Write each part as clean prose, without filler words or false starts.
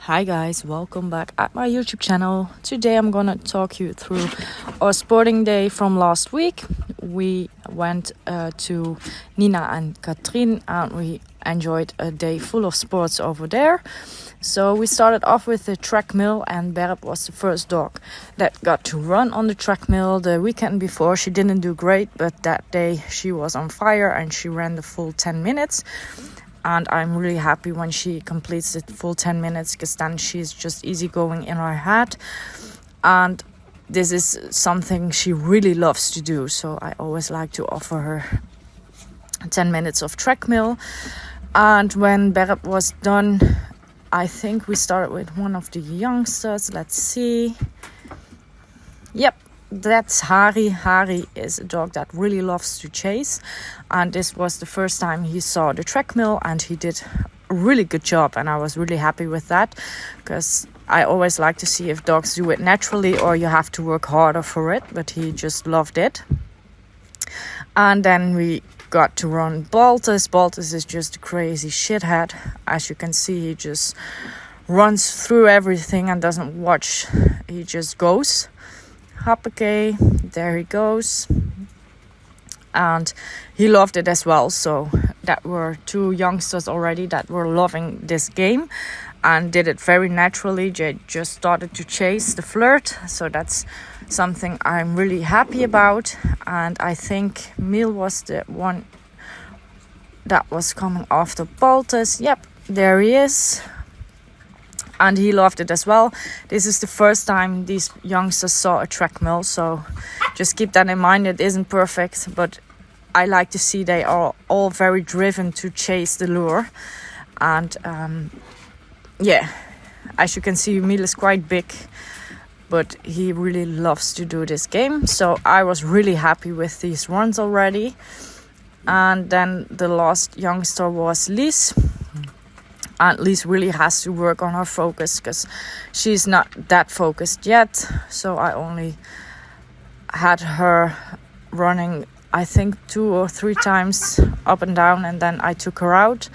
Hi guys, welcome back at my YouTube channel. Today I'm gonna talk you through our sporting day from last week. We went to Nina and Katrien and we enjoyed a day full of sports over there. So we started off with the treadmill, and Berit was the first dog that got to run on the treadmill. The weekend before she didn't do great, but that day she was on fire and she ran the full 10 minutes. And I'm really happy when she completes the full 10 minutes because then she's just easygoing in her head. And this is something she really loves to do. So I always like to offer her 10 minutes of treadmill. And when Berit was done, I think we started with one of the youngsters. Let's see. Yep. That's Harry. Harry is a dog that really loves to chase. And this was the first time he saw the treadmill and he did a really good job. And I was really happy with that because I always like to see if dogs do it naturally or you have to work harder for it. But he just loved it. And then we got to run Baltus. Baltus is just a crazy shithead. As you can see, he just runs through everything and doesn't watch. He just goes. Hoppakee, there he goes. And he loved it as well. So that were two youngsters already that were loving this game and did it very naturally. They just started to chase the flirt. So that's something I'm really happy about. And I think Miel was the one that was coming after Baltus. Yep, there he is. And he loved it as well. This is the first time these youngsters saw a treadmill. So just keep that in mind. It isn't perfect. But I like to see they are all very driven to chase the lure. And as you can see, Miel is quite big. But he really loves to do this game. So I was really happy with these runs already. And then the last youngster was Lies. And Lies really has to work on her focus because she's not that focused yet. So I only had her running, I think, 2 or 3 times up and down. And then I took her out.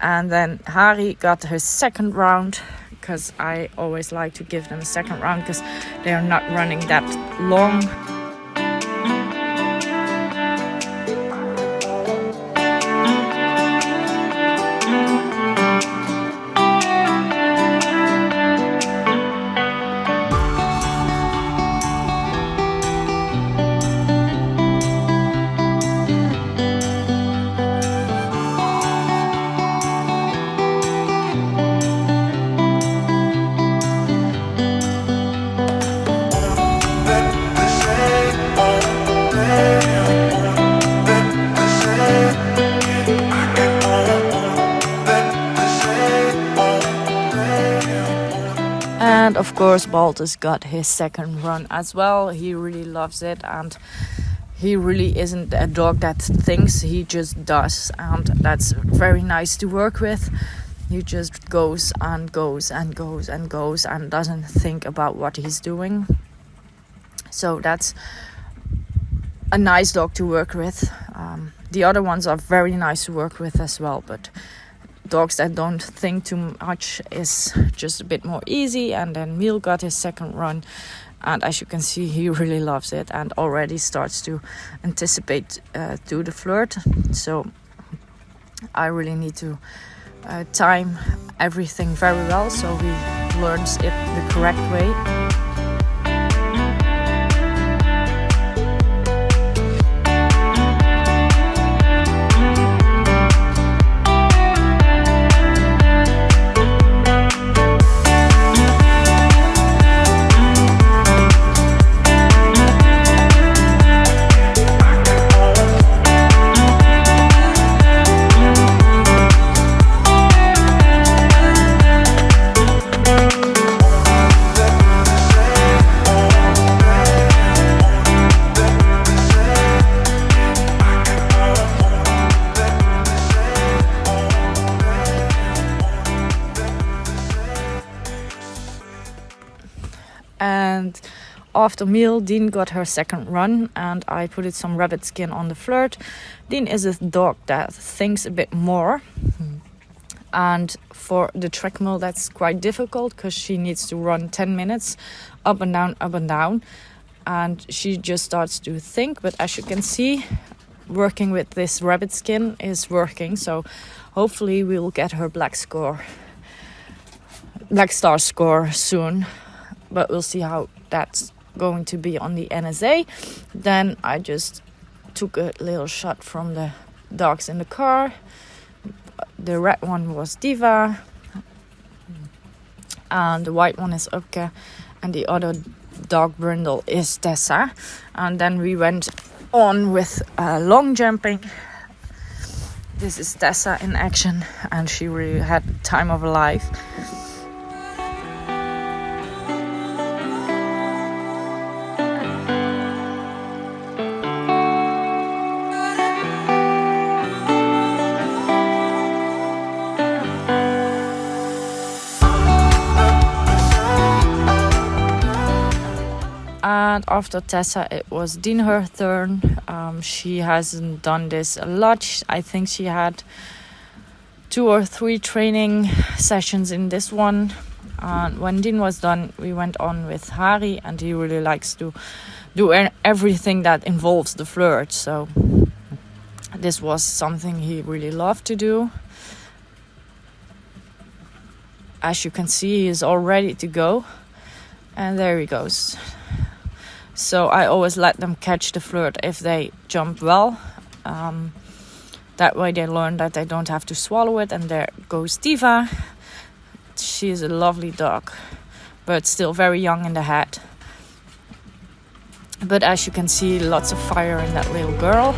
And then Harry got his second round because I always like to give them a second round because they are not running that long. And of course, Baltus got his second run as well. He really loves it, and he really isn't a dog that thinks, he just does. And that's very nice to work with. He just goes and goes and goes and goes and doesn't think about what he's doing. So that's a nice dog to work with. The other ones are very nice to work with as well, but dogs that don't think too much is just a bit more easy. And then Miel got his second run, and as you can see, he really loves it and already starts to anticipate to the flirt. So I really need to time everything very well so he learns it the correct way. And after Miel, Dean got her second run, and I put some rabbit skin on the flirt. Dean is a dog that thinks a bit more. And for the treadmill, that's quite difficult because she needs to run 10 minutes up and down, up and down. And she just starts to think. But as you can see, working with this rabbit skin is working. So hopefully we'll get her black star score soon. But we'll see how that's going to be on the NSA. Then I just took a little shot from the dogs in the car. The red one was Diva, and the white one is Upke, and the other dog brindle is Tessa. And then we went on with long jumping. This is Tessa in action, and she really had the time of her life. And after Tessa, it was Dean her turn. She hasn't done this a lot. I think she had 2 or 3 training sessions in this one. And when Dean was done, we went on with Hari, and he really likes to do everything that involves the flirt. So this was something he really loved to do. As you can see, he is all ready to go. And there he goes. So I always let them catch the flirt if they jump well. That way they learn that they don't have to swallow it. And there goes Diva. She is a lovely dog, but still very young in the head. But as you can see, lots of fire in that little girl.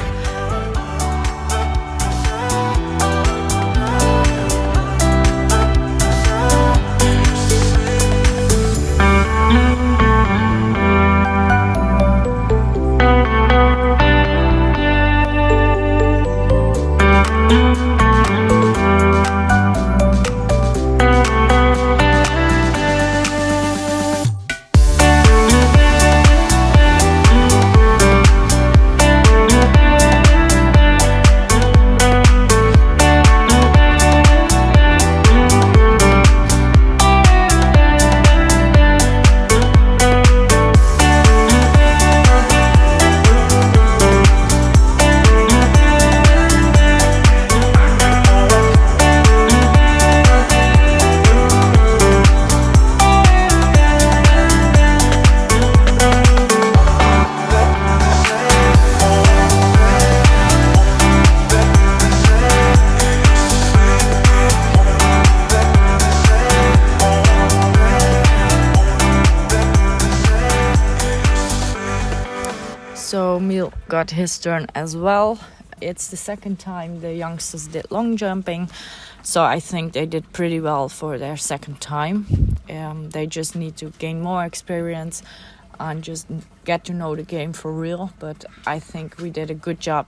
So Miel got his turn as well. It's the second time the youngsters did long jumping, so I think they did pretty well for their second time. They just need to gain more experience and just get to know the game for real. But I think we did a good job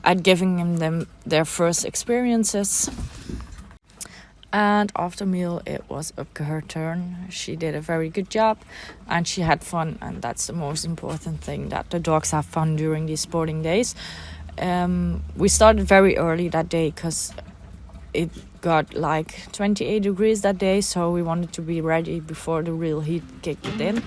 at giving them their first experiences. And after Miel, it was Upke her turn. She did a very good job and she had fun, and that's the most important thing, that the dogs have fun during these sporting days. We started very early that day because it got like 28 degrees that day, so we wanted to be ready before the real heat kicked in.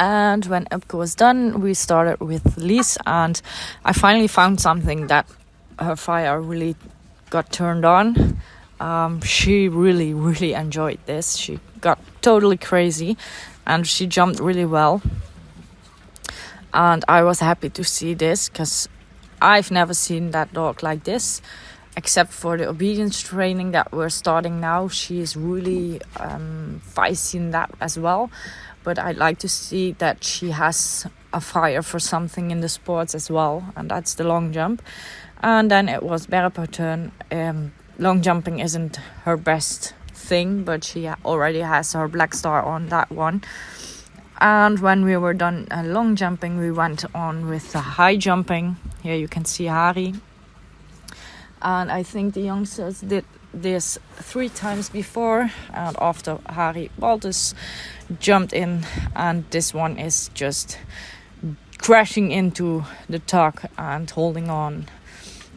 And when Upke was done, we started with Lise, and I finally found something that her fire really got turned on. She really enjoyed this. She got totally crazy and she jumped really well. And I was happy to see this because I've never seen that dog like this, except for the obedience training that we're starting now. She is really feisty in that as well. but I'd like to see that she has a fire for something in the sports as well, and that's the long jump. And then it was Berep's turn. Long jumping isn't her best thing, but she already has her black star on that one. And when we were done long jumping, we went on with the high jumping. Here you can see Hari. And I think the youngsters did this 3 times before. And after Hari Walters jumped in, and this one is just crashing into the tuck and holding on.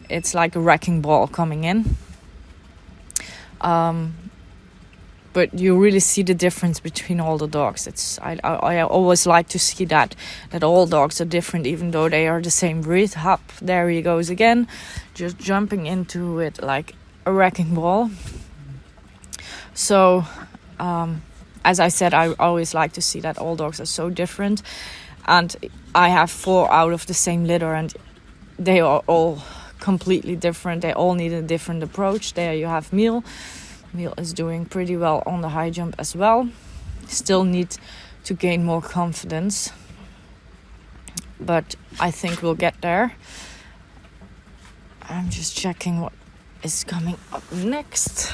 It's like a wrecking ball coming in. But you really see the difference between all the dogs. I always like to see that all dogs are different, even though they are the same breed. Hop, there he goes again, just jumping into it like a wrecking ball. So, as I said, I always like to see that all dogs are so different. And I have 4 out of the same litter, and they are all completely different. They all need a different approach. There you have Miel. Miel is doing pretty well on the high jump as well. Still need to gain more confidence, but I think we'll get there. I'm just checking what is coming up next.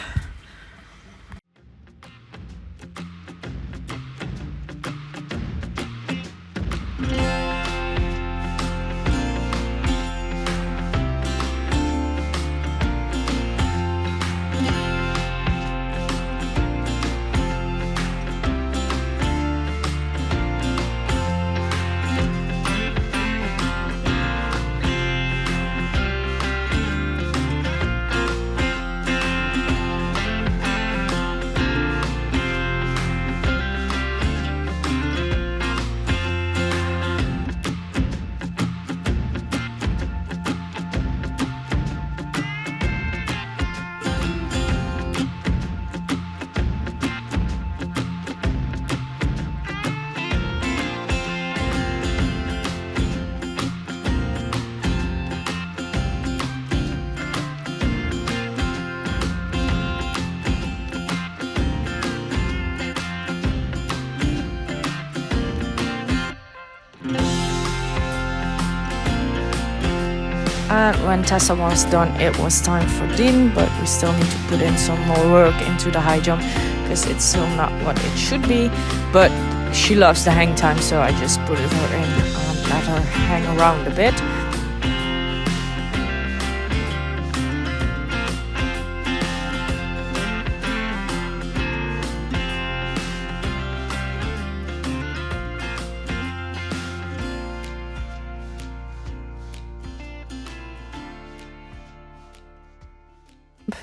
And when Tessa was done, it was time for Dean, but we still need to put in some more work into the high jump because it's still not what it should be. But she loves the hang time, so I just put her in and let her hang around a bit.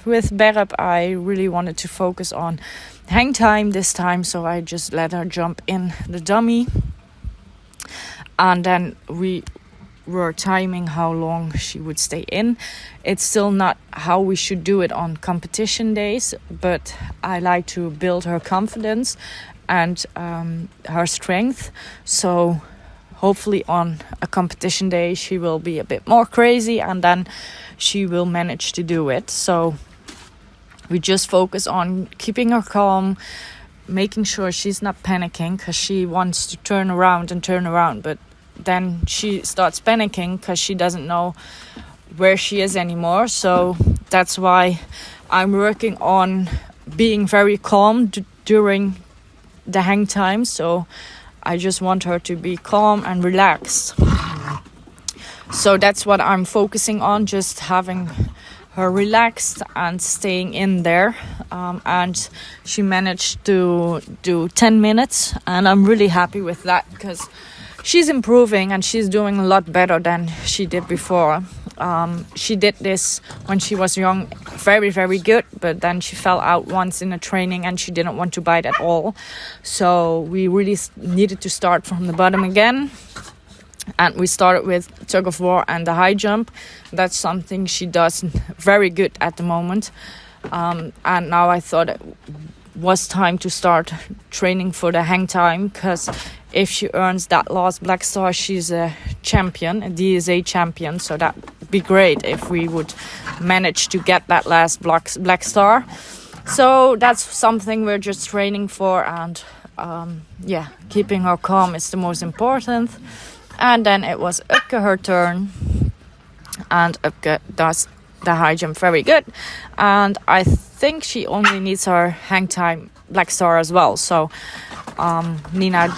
With Berep, I really wanted to focus on hang time this time, so I just let her jump in the dummy. And then we were timing how long she would stay in. It's still not how we should do it on competition days, but I like to build her confidence and her strength. So hopefully on a competition day she will be a bit more crazy, and then she will manage to do it. So we just focus on keeping her calm, making sure she's not panicking, because she wants to turn around, but then she starts panicking because she doesn't know where she is anymore. So that's why I'm working on being very calm during the hang time. So I just want her to be calm and relaxed. So that's what I'm focusing on, just having her relaxed and staying in there. And she managed to do 10 minutes, and I'm really happy with that because she's improving and she's doing a lot better than she did before. She did this when she was young, very, very good, but then she fell out once in a training and she didn't want to bite at all. So we really needed to start from the bottom again. And we started with tug of war and the high jump. That's something she does very good at the moment. And now I thought it was time to start training for the hang time, because if she earns that last black star, she's a champion, a DSA champion. So that would be great if we would manage to get that last black star. So that's something we're just training for, and keeping her calm is the most important. And then it was Upke her turn, and Upke does the high jump very good, and I think she only needs her hang time black star as well, so Nina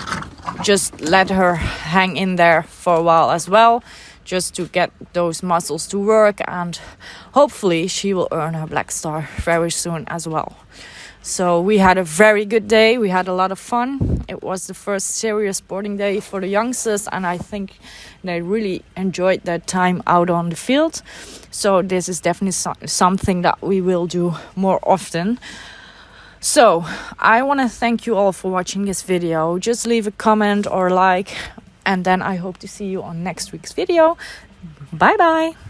just let her hang in there for a while as well, just to get those muscles to work, and hopefully she will earn her black star very soon as well. So we had a very good day. We had a lot of fun. It was the first serious sporting day for the youngsters, and I think they really enjoyed their time out on the field. So this is definitely something that we will do more often. So I want to thank you all for watching this video. Just leave a comment or like, and then I hope to see you on next week's video. Bye bye.